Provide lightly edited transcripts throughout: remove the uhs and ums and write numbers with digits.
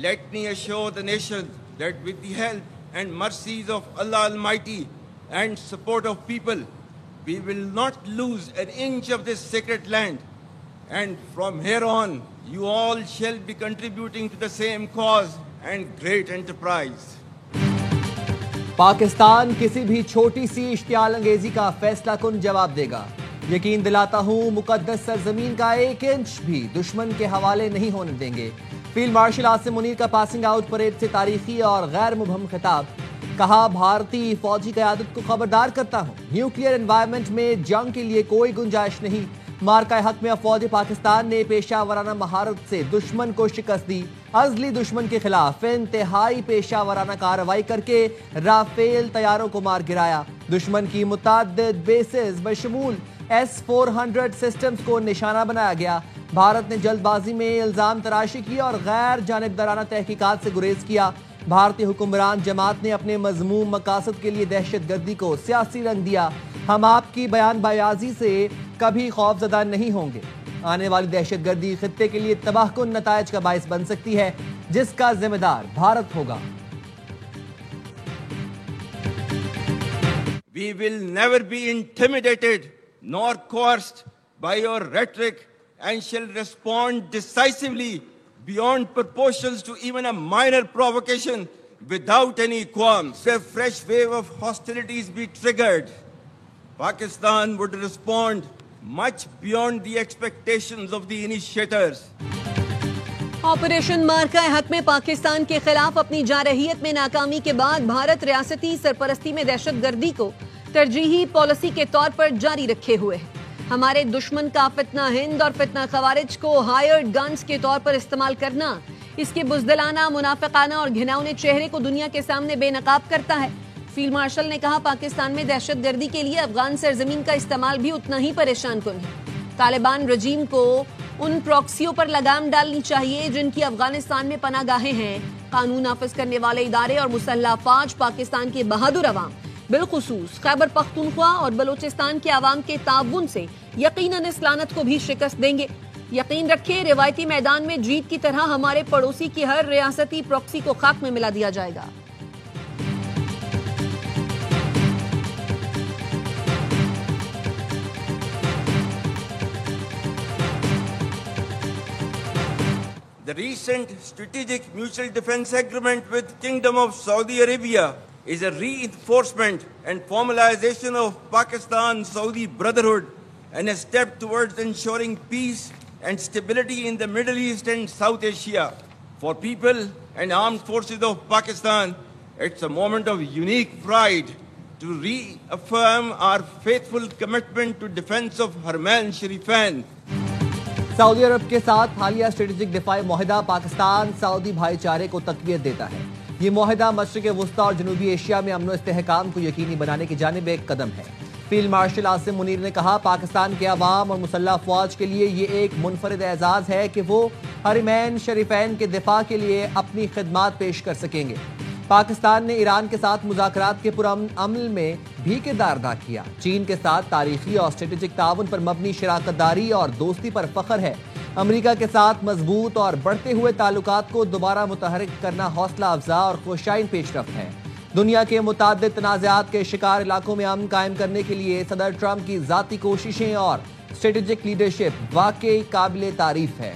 let me assure the nation that with the help and mercies of Allah Almighty and support of people, we will not lose an inch of this sacred land. And from here on, you all shall be contributing to the same cause and great enterprise. Pakistan کسی بھی چھوٹی سی اشتعال انگیزی کا فیصلہ کن جواب دے گا. یقین دلاتا ہوں مقدس سرزمین کا ایک انچ بھی دشمن کے حوالے نہیں ہونے دیں گے. فیلڈ مارشل عاصم منیر کا پاسنگ آؤٹ پریڈ سے تاریخی اور غیر مبہم خطاب. کہا بھارتی فوجی قیادت کو خبردار کرتا ہوں, نیوکلیئر انوائرمنٹ میں جنگ کے لیے کوئی گنجائش نہیں. مارکہ حق میں افواج پاکستان نے پیشہ ورانہ مہارت سے دشمن کو شکست دی. ازلی دشمن کے خلاف انتہائی پیشہ ورانہ کارروائی کر کے رافیل طیاروں کو مار گرایا. دشمن کی متعدد بیسز بشمول S-400 سسٹمز کو نشانہ بنایا گیا. بھارت نے جلد بازی میں الزام تراشی کی اور غیر جانبدارانہ تحقیقات سے گریز کیا. بھارتی حکمران جماعت نے اپنے مذموم مقاصد کے لیے دہشت گردی کو سیاسی رنگ دیا. ہم آپ کی بیان بازی سے کبھی خوف زدہ نہیں ہوں گے. آنے والی دہشت گردی خطے کے لیے تباہ کن نتائج کا باعث بن سکتی ہے, جس کا ذمہ دار بھارت ہوگا. We will never be intimidated nor coerced by your rhetoric and shall respond decisively beyond proportions to even a minor provocation without any qualms. If a fresh wave of hostilities be triggered, Pakistan would respond much beyond the expectations of the initiators. Operation مارکہ حق میں پاکستان کے خلاف اپنی جارحیت میں ناکامی کے بعد بھارت ریاستی سرپرستی میں دہشت گردی کو ترجیحی پالیسی کے طور پر جاری رکھے ہوئے ہے. ہمارے دشمن کا فتنہ ہند اور فتنہ خوارج کو ہائرڈ گنز کے طور پر استعمال کرنا اس کے بزدلانہ, منافقانہ اور گھناؤنے چہرے کو دنیا کے سامنے بے نقاب کرتا ہے. فیلڈ مارشل نے کہا پاکستان میں دہشت گردی کے لیے افغان سرزمین کا استعمال بھی اتنا ہی پریشان کن ہے. طالبان رجیم کو ان پروکسیوں پر لگام ڈالنی چاہیے جن کی افغانستان میں پناہ گاہیں ہیں. قانون نافذ کرنے والے ادارے اور مسلح افواج پاکستان کے بہادر عوام, بالخصوص خیبر پختونخوا اور بلوچستان کے عوام کے تعاون سے یقیناً اس لعنت کو بھی شکست دیں گے. یقین رکھیں روایتی میدان میں جیت کی طرح ہمارے پڑوسی کی ہر ریاستی پروکسی کو خاک میں ملا دیا جائے گا. The recent strategic mutual defense agreement with Kingdom of Saudi Arabia is a reinforcement and formalization of Pakistan-Saudi brotherhood and a step towards ensuring peace and stability in the Middle East and South Asia. For people and armed forces of Pakistan, it's a moment of unique pride to reaffirm our faithful commitment to defense of Haramain Sharifain. سعودی عرب کے ساتھ حالیہ strategic دفاعی معاہدہ پاکستان سعودی بھائی چارے کو تقویت دیتا ہے. یہ معاہدہ مشرق وسطیٰ اور جنوبی ایشیا میں امن و استحکام کو یقینی بنانے کی جانب ایک قدم ہے. فیلڈ مارشل عاصم منیر نے کہا پاکستان کے عوام اور مسلح افواج کے لیے یہ ایک منفرد اعزاز ہے کہ وہ حرمین شریفین کے دفاع کے لیے اپنی خدمات پیش کر سکیں گے. پاکستان نے ایران کے ساتھ مذاکرات کے پرامن عمل میں بھی کردار ادا کیا. چین کے ساتھ تاریخی اور اسٹریٹجک تعاون پر مبنی شراکت داری اور دوستی پر فخر ہے. امریکہ کے ساتھ مضبوط اور بڑھتے ہوئے تعلقات کو دوبارہ متحرک کرنا حوصلہ افزا اور خوشائن پیش رفت ہے. دنیا کے متعدد تنازعات کے شکار علاقوں میں امن قائم کرنے کے لیے صدر ٹرمپ کی ذاتی کوششیں اور اسٹریٹجک لیڈرشپ واقعی قابل تعریف ہے.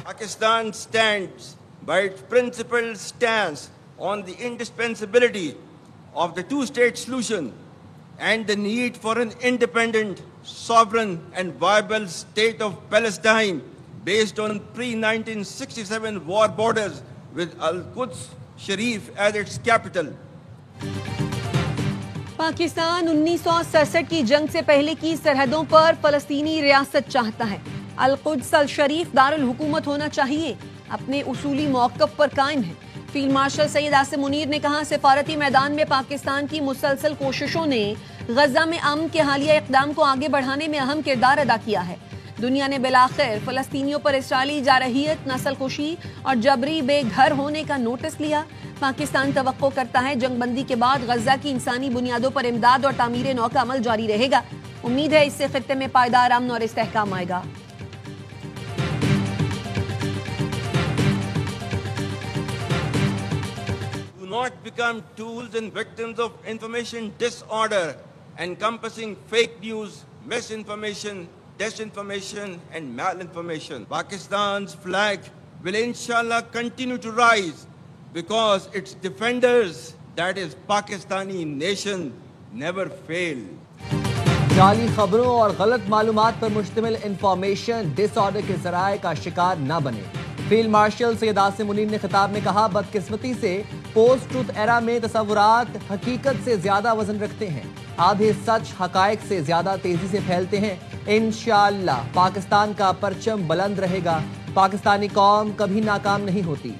Pakistan stands by its principled stance on the indispensability of the two-state solution and the need for an independent, sovereign and viable state of Palestine based on pre-1967 war borders with Al-Quds Sharif as its capital. Pakistan 1967 کی جنگ سے پہلے کی سرحدوں پر فلسطینی ریاست چاہتا ہے. القدس الشریف دارالحکومت ہونا چاہیے. اپنے اصولی موقف پر قائم ہے. فیلڈ مارشل سید عاصم منیر نے کہا سفارتی میدان میں پاکستان کی مسلسل کوششوں نے غزہ میں امن کے حالیہ اقدام کو آگے بڑھانے میں اہم کردار ادا کیا ہے. دنیا نے بالآخر فلسطینیوں پر اسرائیلی جارحیت، نسل کشی اور جبری بے گھر ہونے کا نوٹس لیا۔ پاکستان توقع کرتا ہے جنگ بندی کے بعد غزہ کی انسانی بنیادوں پر امداد اور تعمیر نو کا عمل جاری رہے گا۔ امید ہے اس سے خطے میں پائیدار امن اور استحکام آئے گا۔ Do not become tools and victims of information disorder, encompassing fake news, misinformation, disinformation and malinformation. Pakistan's flag will inshallah continue to rise because its defenders, that is Pakistani nation, never fail. جعلی خبروں اور غلط معلومات پر مشتمل information ڈس order کے ذرائع کا شکار نہ بنے۔ فیلڈ مارشل سید عاصم منیر نے خطاب میں کہا، بدقسمتی سے پوسٹ ٹروتھ ایرا میں تصورات حقیقت سے زیادہ وزن رکھتے ہیں، آدھے سچ حقائق سے زیادہ تیزی سے پھیلتے ہیں۔ انشاءاللہ پاکستان کا پرچم بلند رہے گا، پاکستانی قوم کبھی ناکام نہیں ہوتی۔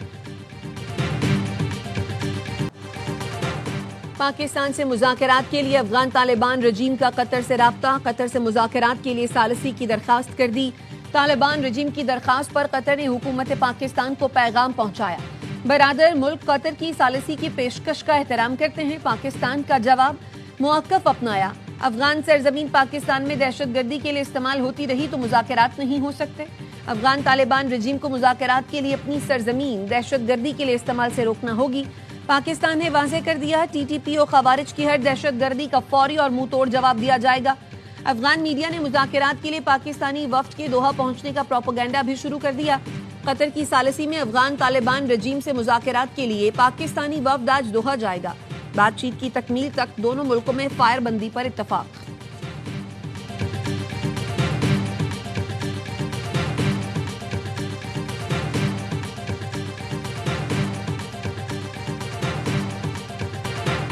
پاکستان سے مذاکرات کے لیے افغان طالبان رجیم کا قطر سے رابطہ، قطر سے مذاکرات کے لیے ثالثی کی درخواست کر دی۔ طالبان رجیم کی درخواست پر قطر نے حکومت پاکستان کو پیغام پہنچایا۔ برادر ملک قطر کی ثالثی کی پیشکش کا احترام کرتے ہیں۔ پاکستان کا جواب موقف اپنایا۔ افغان سرزمین پاکستان میں دہشت گردی کے لیے استعمال ہوتی رہی تو مذاکرات نہیں ہو سکتے۔ افغان طالبان رجیم کو مذاکرات کے لیے اپنی سرزمین دہشت گردی کے لیے استعمال سے روکنا ہوگی۔ پاکستان نے واضح کر دیا، ٹی ٹی پی اور خوارج کی ہر دہشت گردی کا فوری اور منہ توڑ جواب دیا جائے گا۔ افغان میڈیا نے مذاکرات کے لیے پاکستانی وفد کے دوحہ پہنچنے کا پروپیگنڈا بھی شروع کر دیا۔ قطر کی ثالثی میں افغان طالبان رجیم سے مذاکرات کے لیے پاکستانی وفد آج دوحہ جائے گا۔ بات چیت کی تکمیل تک دونوں ملکوں میں فائر بندی پر اتفاق۔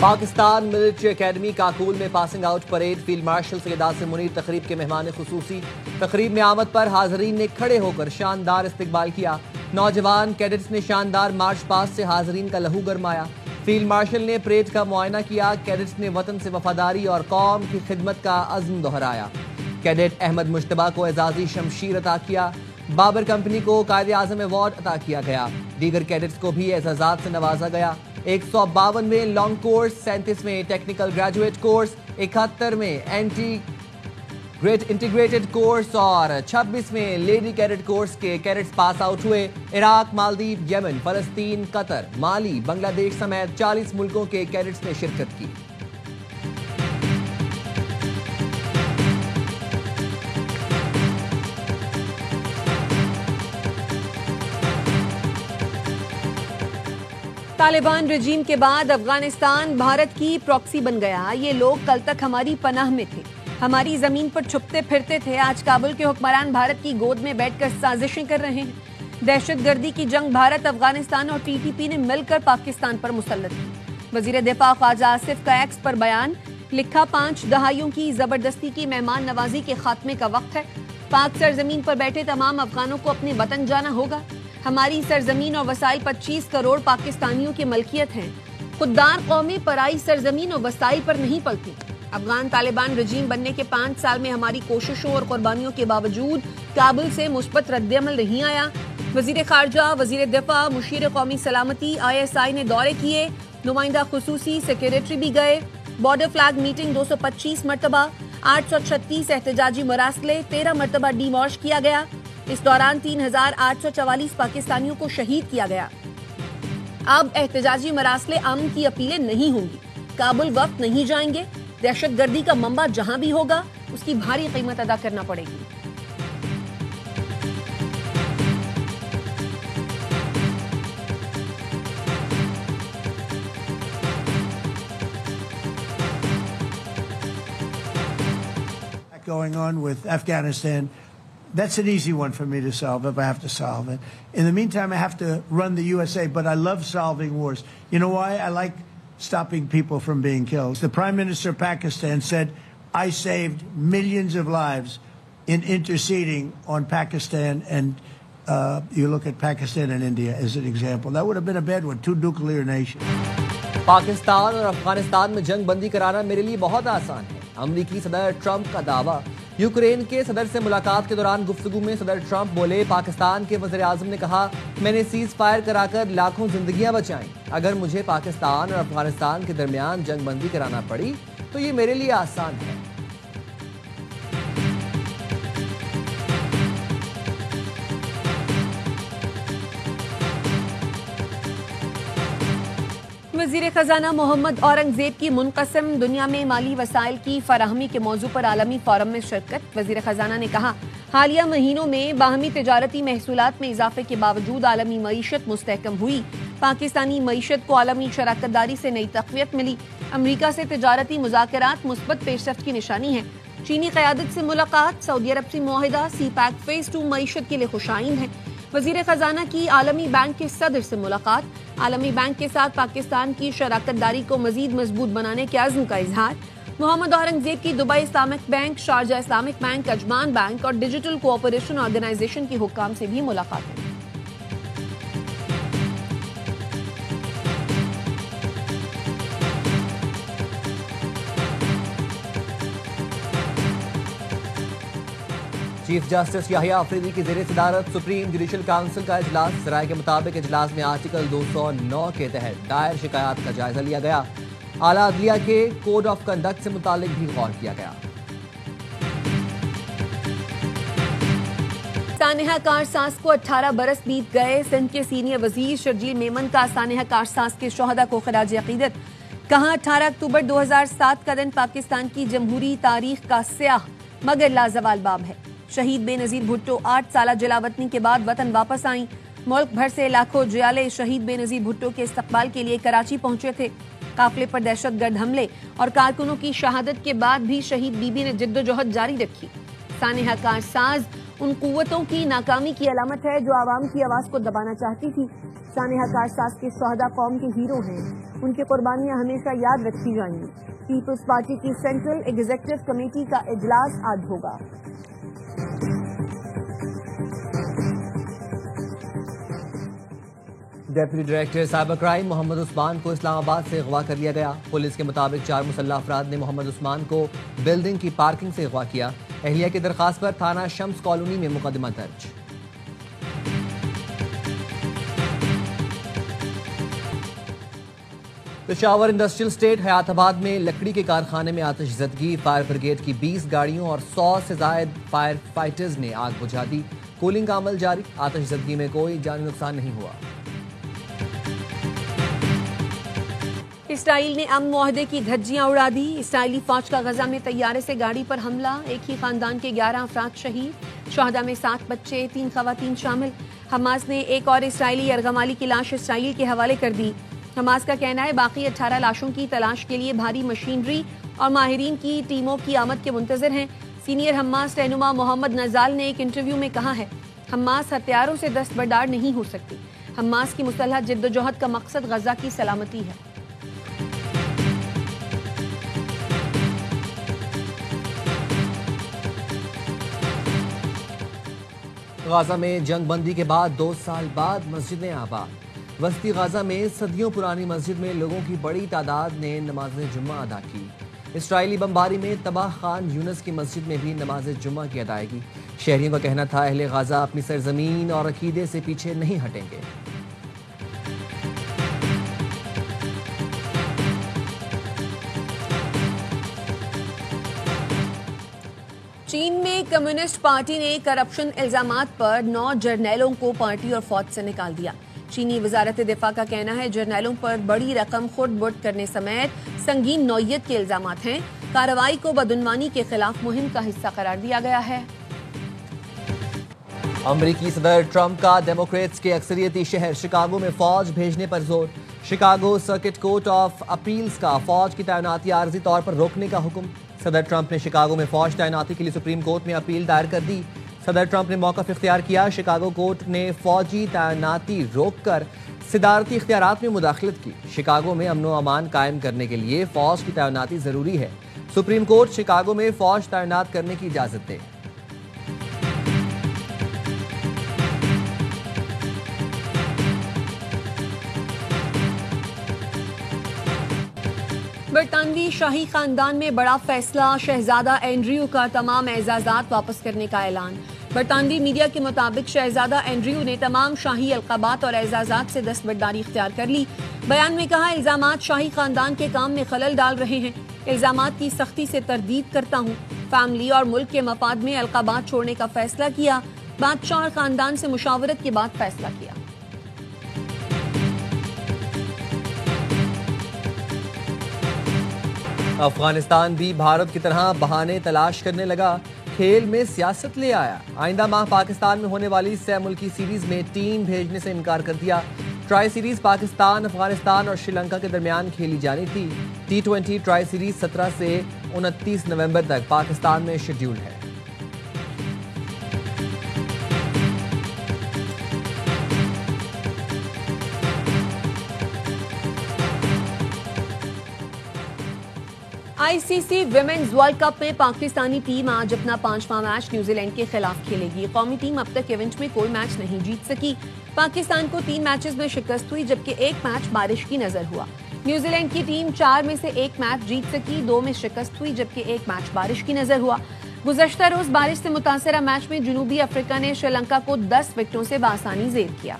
پاکستان ملٹری اکیڈمی کاکول میں passing out parade, field marshal Syed Asim Munir تقریب کے مہمان خصوصی۔ تقریب میں آمد پر حاضرین نے کھڑے ہو کر شاندار استقبال کیا۔ نوجوان کیڈٹس نے شاندار مارچ پاسٹ سے حاضرین کا لہو گرمایا۔ فیلڈ مارشل نے پریڈ کا معائنہ کیا۔ کیڈٹس نے وطن سے وفاداری اور قوم کی خدمت کا عزم دہرایا۔ کیڈٹ احمد مجتبیٰ کو اعزازی شمشیر عطا کیا۔ بابر کمپنی کو قائد اعظم ایوارڈ عطا کیا گیا۔ دیگر کیڈٹس کو بھی اعزازات سے نوازا گیا۔ 152 میں لانگ کورس، 37 میں ٹیکنیکل گریجویٹ کورس، 71 میں انٹیگریٹڈ کورس اور 26 میں لیڈی کیڈٹ کورس کے کیڈٹس پاس آؤٹ ہوئے۔ عراق، مالدیپ، یمن، فلسطین، قطر، مالی، بنگلہ دیش سمیت 40 ملکوں کے کیڈٹس نے شرکت کی۔ طالبان رجیم کے بعد افغانستان بھارت کی پراکسی بن گیا۔ یہ لوگ کل تک ہماری پناہ میں تھے، ہماری زمین پر چھپتے پھرتے تھے، آج کابل کے حکمران بھارت کی گود میں بیٹھ کر سازشیں کر رہے ہیں۔ دہشت گردی کی جنگ بھارت، افغانستان اور ٹی ٹی پی نے مل کر پاکستان پر مسلط کی۔ وزیر دفاع خواجہ آصف کا ایکس پر بیان، لکھا 5 دہائیوں کی زبردستی کی مہمان نوازی کے خاتمے کا وقت ہے۔ پاک سرزمین پر بیٹھے تمام افغانوں کو اپنے وطن جانا ہوگا۔ ہماری سرزمین اور وسائل 25 کروڑ پاکستانیوں کی ملکیت ہیں۔ خوددار قومیں پرائی سرزمین اور وسائل پر نہیں پلتی۔ افغان طالبان رجیم بننے کے 5 سال میں ہماری کوششوں اور قربانیوں کے باوجود کابل سے مثبت رد عمل نہیں آیا۔ وزیر خارجہ، وزیر دفاع، مشیر قومی سلامتی، ISI نے دورے کیے، نمائندہ خصوصی سیکریٹری بھی گئے۔ بارڈر فلیگ میٹنگ 225 مرتبہ، 836 احتجاجی مراسلے، 13 مرتبہ ڈی مارچ کیا گیا۔ اس دوران 3844 پاکستانیوں کو شہید کیا گیا۔ اب احتجاجی مراسلے امن کی اپیلیں نہیں ہوں گی، کابل وفد نہیں جائیں گے، دہشت گردی کا منبع جہاں بھی ہوگا اس کی بھاری قیمت ادا کرنا پڑے گی۔ Going on with Afghanistan, that's an easy one for me to solve if I have to solve it. In the meantime, I have to run the USA, but I love solving wars. You know why? I like stopping people from being killed. The Prime Minister of Pakistan said, I saved millions of lives in interceding on Pakistan, and you look at Pakistan and India as an example. That would have been a bad one, 2 nuclear nations. Pakistan اور افغانستان میں جنگ بندی کرانا میرے لیے بہت آسان ہے۔ امریکی صدر ٹرمپ کا دعویٰ، یوکرین کے صدر سے ملاقات کے دوران گفتگو میں صدر ٹرمپ بولے، پاکستان کے وزیر اعظم نے کہا میں نے سیز فائر کرا کر لاکھوں زندگیاں بچائیں، اگر مجھے پاکستان اور افغانستان کے درمیان جنگ بندی کرانا پڑی تو یہ میرے لیے آسان ہے۔ وزیر خزانہ محمد اورنگزیب کی منقسم دنیا میں مالی وسائل کی فراہمی کے موضوع پر عالمی فورم میں شرکت۔ وزیر خزانہ نے کہا حالیہ مہینوں میں باہمی تجارتی محصولات میں اضافے کے باوجود عالمی معیشت مستحکم ہوئی، پاکستانی معیشت کو عالمی شراکت داری سے نئی تقویت ملی، امریکہ سے تجارتی مذاکرات مثبت پیش رفت کی نشانی ہے، چینی قیادت سے ملاقات، سعودی عرب سے معاہدہ، سی پیک فیز 2 معیشت کے لیے خوش آئند ہے۔ وزیر خزانہ کی عالمی بینک کے صدر سے ملاقات، عالمی بینک کے ساتھ پاکستان کی شراکت داری کو مزید مضبوط بنانے کے عزم کا اظہار۔ محمد اورنگزیب کی Dubai Islamic bank, Sharjah Islamic bank, Ajman bank اور ڈیجیٹل کوآپریشن آرگنائزیشن کی حکام سے بھی ملاقات ہوئی۔ چیف جسٹس یحییٰ آفریدی کی زیر صدارت سپریم جوڈیشل کونسل کا اجلاس، ذرائع کے مطابق اجلاس میں آرٹیکل 209 کے تحت دائر شکایات کا جائزہ لیا گیا، اعلیٰ عدلیہ کے کوڈ آف کنڈکٹ سے متعلق بھی غور کیا گیا۔ سانحہ کارساز کو 18 برس بیت گئے، سندھ کے سینئر وزیر شرجیل میمن کا سانحہ کارساز کے شہداء کو خراج عقیدت، کہا 18 اکتوبر 2007 کا دن پاکستان کی جمہوری تاریخ کا سیاہ مگر لازوال باب ہے۔ شہید بے نظیر بھٹو 8 سالہ جلاوطنی کے بعد وطن واپس آئیں، ملک بھر سے لاکھوں جیالے شہید بے نظیر بھٹو کے استقبال کے لیے کراچی پہنچے تھے۔ قافلے پر دہشت گرد حملے اور کارکنوں کی شہادت کے بعد بھی شہید بی بی نے جدوجہد جاری رکھی۔ سانحہ کارساز ان قوتوں کی ناکامی کی علامت ہے جو عوام کی آواز کو دبانا چاہتی تھی۔ سانحہ کارساز کے شہداء قوم کے ہیرو ہیں، ان کی قربانیاں ہمیشہ یاد رکھی جائیں گی۔ پیپلز پارٹی کی سینٹرل ایگزیکٹو کمیٹی کا اجلاس آج ہوگا۔ Deputy director cyber crime Muhammad Usman کو اسلام آباد سے اغوا کر لیا گیا۔ پولیس کے مطابق 4 مسلح افراد نے محمد عثمان کو بلڈنگ کی پارکنگ سے اغوا کیا۔ اہلیہ کی درخواست پر تھانہ شمس کالونی میں مقدمہ درج۔ پشاور انڈسٹریل اسٹیٹ حیات آباد میں لکڑی کے کارخانے میں آتش زدگی، فائر بریگیڈ کی 20 گاڑیوں اور 100 سے زائد فائر فائٹرز نے آگ بجھا دی۔ کولنگ کا عمل جاری، آتش زدگی میں کوئی جانی نقصان نہیں ہوا۔ اسرائیل نے امن معاہدے کی دھجیاں اڑا دی، اسرائیلی فوج کا غزہ میں طیارے سے گاڑی پر حملہ، ایک ہی خاندان کے 11 افراد شہید، شہداء میں 7 بچے 3 خواتین شامل۔ حماس نے ایک اور اسرائیلی یرغمالی کی لاش اسرائیل کے حوالے کر دی۔ حماس کا کہنا ہے باقی 18 لاشوں کی تلاش کے لیے بھاری مشینری اور ماہرین کی ٹیموں کی آمد کے منتظر ہیں۔ سینئر حماس رہنما محمد نزال نے ایک انٹرویو میں کہا ہے حماس ہتھیاروں سے دستبردار نہیں ہو سکتی، حماس کی مسلح جدوجہد کا مقصد غزہ کی سلامتی ہے۔ غزہ میں جنگ بندی کے بعد 2 سال بعد مسجدیں آباد۔ وسطی غزہ میں صدیوں پرانی مسجد میں لوگوں کی بڑی تعداد نے نماز جمعہ ادا کی۔ اسرائیلی بمباری میں تباہ خان یونس کی مسجد میں بھی نماز جمعہ کی ادائیگی۔ شہریوں کا کہنا تھا اہل غزہ اپنی سرزمین اور عقیدے سے پیچھے نہیں ہٹیں گے۔ چین میں کمیونسٹ پارٹی نے کرپشن الزامات پر 9 جرنیلوں کو پارٹی اور فوج سے نکال دیا۔ چینی وزارت دفاع کا کہنا ہے جرنیلوں پر بڑی رقم خرد برد کرنے سمیت سنگین نوعیت کے الزامات ہیں۔ کارروائی کو بدعنوانی کے خلاف مہم کا حصہ قرار دیا گیا ہے۔ امریکی صدر ٹرمپ کا ڈیموکریٹس کے اکثریتی شہر شکاگو میں فوج بھیجنے پر زور۔ Chicago circuit court of appeals کا فوج کی تعیناتی عارضی طور پر روکنے کا حکم۔ صدر ٹرمپ نے شکاگو میں فوج تعیناتی کے لیے سپریم کورٹ میں اپیل دائر کر دی۔ صدر ٹرمپ نے موقف اختیار کیا۔ شکاگو کورٹ نے فوجی تعیناتی روک کر صدارتی اختیارات میں مداخلت کی۔ شکاگو میں امن و امان قائم کرنے کے لیے فوج کی تعیناتی ضروری ہے۔ سپریم کورٹ شکاگو میں فوج تعینات کرنے کی اجازت دے۔ برطانوی شاہی خاندان میں بڑا فیصلہ، شہزادہ اینڈریو کا تمام اعزازات واپس کرنے کا اعلان۔ برطانوی میڈیا کے مطابق شہزادہ اینڈریو نے تمام شاہی القابات اور اعزازات سے دستبرداری اختیار کر لی۔ بیان میں کہا، الزامات شاہی خاندان کے کام میں خلل ڈال رہے ہیں، الزامات کی سختی سے تردید کرتا ہوں۔ فیملی اور ملک کے مفاد میں القابات چھوڑنے کا فیصلہ کیا، بادشاہ اور خاندان سے مشاورت کے بعد فیصلہ کیا۔ افغانستان بھی بھارت کی طرح بہانے تلاش کرنے لگا، کھیل میں سیاست لے آیا۔ آئندہ ماہ پاکستان میں ہونے والی سہ ملکی سیریز میں ٹیم بھیجنے سے انکار کر دیا۔ ٹرائی سیریز پاکستان، افغانستان اور سری لنکا کے درمیان کھیلی جانی تھی۔ T20 ٹرائی سیریز 17 سے 29 نومبر تک پاکستان میں شیڈول ہے۔ ICC ویمنز ورلڈ کپ میں پاکستانی ٹیم آج اپنا 5واں میچ نیوزی لینڈ کے خلاف کھیلے گی۔ قومی ٹیم اب تک ایونٹ میں کوئی میچ نہیں جیت سکی۔ پاکستان کو 3 میچز میں شکست ہوئی، جبکہ 1 میچ بارش کی نظر ہوا۔ نیوزی لینڈ کی ٹیم 4 میں سے 1 میچ جیت سکی، 2 میں شکست ہوئی، جبکہ 1 میچ بارش کی نظر ہوا۔ گزشتہ روز بارش سے متاثرہ میچ میں جنوبی افریقہ نے سری لنکا کو 10 وکٹوں سے بآسانی زیر کیا۔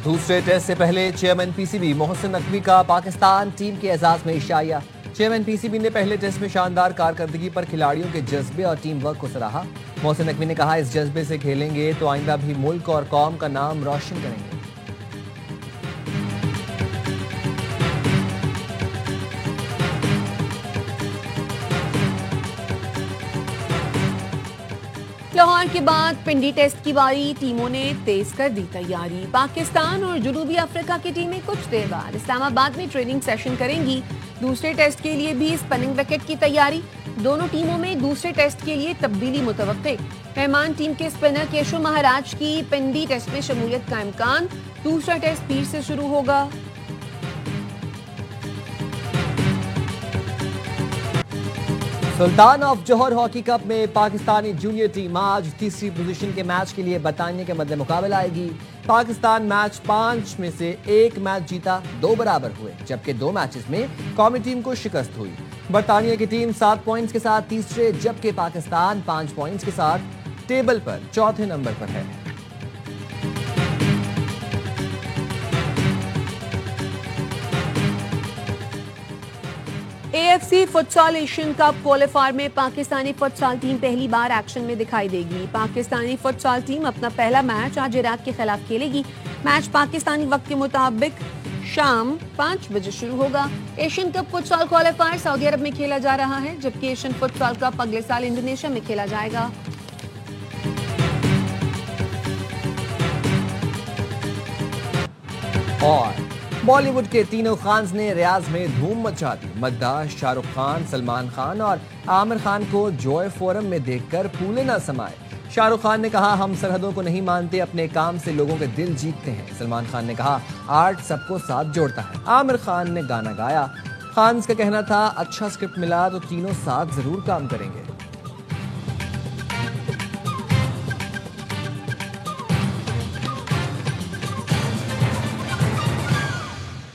دوسرے ٹیسٹ سے پہلے chairman P C B Mohsin Naqvi کا پاکستان ٹیم کے اعزاز میں عشائیہ۔ چیئرمین پی سی بی نے پہلے ٹیسٹ میں شاندار کارکردگی پر کھلاڑیوں کے جذبے اور ٹیم ورک کو سراہا۔ محسن نقوی نے کہا، اس جذبے سے کھیلیں گے تو آئندہ بھی ملک اور قوم کا نام روشن کریں گے۔ لاہور کے بعد پنڈی ٹیسٹ کی باری، ٹیموں نے تیز کر دی تیاری۔ پاکستان اور جنوبی افریقہ کی ٹیمیں کچھ دیر بعد اسلام آباد میں ٹریننگ سیشن کریں گی۔ دوسرے ٹیسٹ کے لیے بھی اسپننگ وکٹ کی تیاری۔ دونوں ٹیموں میں دوسرے ٹیسٹ کے لیے تبدیلی متوقع۔ مہمان ٹیم کے اسپنر کیشو مہاراج کی پنڈی ٹیسٹ میں شمولیت کا امکان۔ دوسرا ٹیسٹ پیر سے شروع ہوگا۔ سلطان آف جوہر ہاکی کپ میں پاکستانی جونیئر ٹیم آج تیسری پوزیشن کے میچ کے لیے برطانیہ کے مد مقابل آئے گی۔ پاکستان میچ 5 میں سے 1 میچ جیتا، 2 برابر ہوئے، جبکہ 2 میچز میں قومی ٹیم کو شکست ہوئی۔ برطانیہ کی ٹیم 7 پوائنٹس کے ساتھ تیسرے، جبکہ پاکستان 5 پوائنٹس کے ساتھ ٹیبل پر چوتھے نمبر پر ہے۔ AFC فٹسال ایشین کپ کوالیفائر میں پاکستانی فٹسال ٹیم پہلی بار ایکشن میں دکھائی دے گی۔ پاکستانی فٹسال ٹیم اپنا پہلا میچ آج عراق کے خلاف کھیلے گی۔ میچ پاکستانی وقت کے مطابق شام 5 بجے شروع ہوگا۔ ایشین کپ فٹسال کوالیفائر سعودی عرب میں کھیلا جا رہا ہے، جبکہ ایشین فٹسال کپ اگلے سال انڈونیشیا میں کھیلا جائے گا۔ اور بالی ووڈ کے تینوں خانز نے ریاض میں دھوم مچا دی۔ مداح شاہ رخ خان، سلمان خان اور عامر خان کو جوائے فورم میں دیکھ کر پھولے نہ سمائے۔ شاہ رخ خان نے کہا، ہم سرحدوں کو نہیں مانتے، اپنے کام سے لوگوں کے دل جیتتے ہیں۔ سلمان خان نے کہا، آرٹ سب کو ساتھ جوڑتا ہے۔ عامر خان نے گانا گایا۔ خانز کا کہنا تھا، اچھا اسکرپٹ ملا تو تینوں ساتھ ضرور کام کریں گے۔